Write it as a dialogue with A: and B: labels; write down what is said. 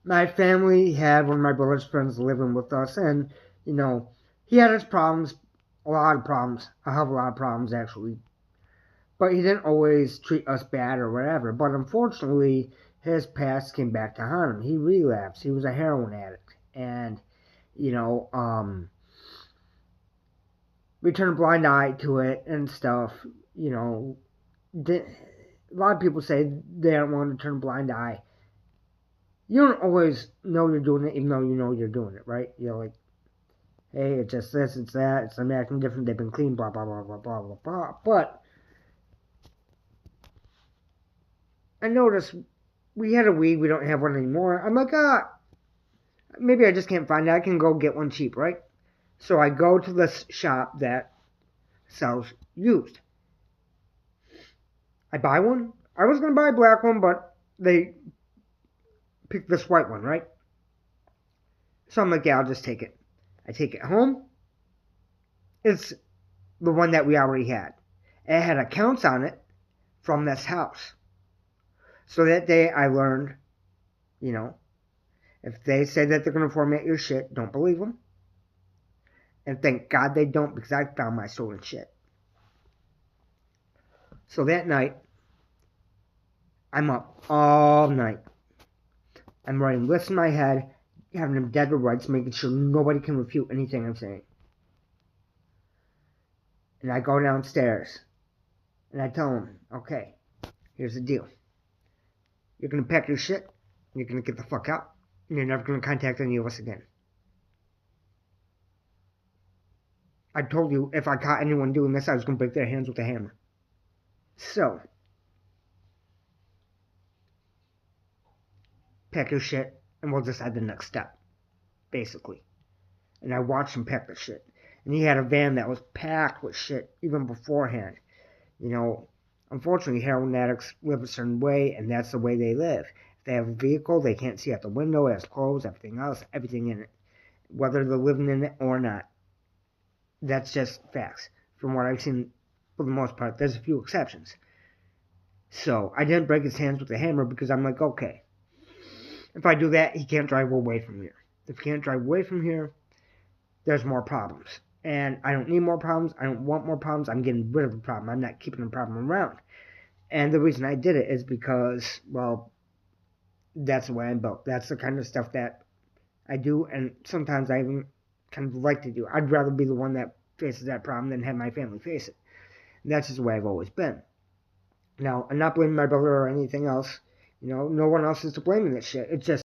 A: My family had one of my brother's friends living with us, and, you know, he had his problems, a lot of problems, a hell of a lot of problems, actually. But he didn't always treat us bad or whatever. But unfortunately, his past came back to haunt him. He relapsed. He was a heroin addict. And, you know, we turned a blind eye to it and stuff. You know, a lot of people say they don't want to turn a blind eye. You don't always know you're doing it, even though you know you're doing it, right? You're like, hey, it's just this, it's that, it's them acting different, they've been clean, blah, blah, blah, blah, blah, blah, blah. But I noticed we had a weed, we don't have one anymore. I'm like, maybe I just can't find it. I can go get one cheap, right? So I go to this shop that sells used. I buy one. I was going to buy a black one, but they picked this white one, right? So I'm like, yeah, I'll just take it. I take it home. It's the one that we already had. It had accounts on it from this house. So that day I learned, you know, if they say that they're going to format your shit, don't believe them. And thank God they don't, because I found my stolen shit. So that night, I'm up all night. I'm writing lists in my head, having them dead to rights, making sure nobody can refute anything I'm saying. And I go downstairs, and I tell them, okay, here's the deal. You're going to pack your shit, and you're going to get the fuck out, and you're never going to contact any of us again. I told you if I caught anyone doing this, I was going to break their hands with a hammer. So, pack your shit, and we'll decide the next step, basically. And I watched him pack the shit. And he had a van that was packed with shit even beforehand. You know, unfortunately, heroin addicts live a certain way, and that's the way they live. If they have a vehicle, they can't see out the window, it has clothes, everything else, everything in it. Whether they're living in it or not. That's just facts. From what I've seen, for the most part, there's a few exceptions. So, I didn't break his hands with a hammer because I'm like, okay, if I do that, he can't drive away from here. If he can't drive away from here, there's more problems. And I don't need more problems. I don't want more problems. I'm getting rid of the problem. I'm not keeping the problem around. And the reason I did it is because, well, that's the way I'm built. That's the kind of stuff that I do. And sometimes I even kind of like to do. I'd rather be the one that faces that problem than have my family face it. And that's just the way I've always been. Now, I'm not blaming my brother or anything else. You know, no one else is to blame in this shit. It's just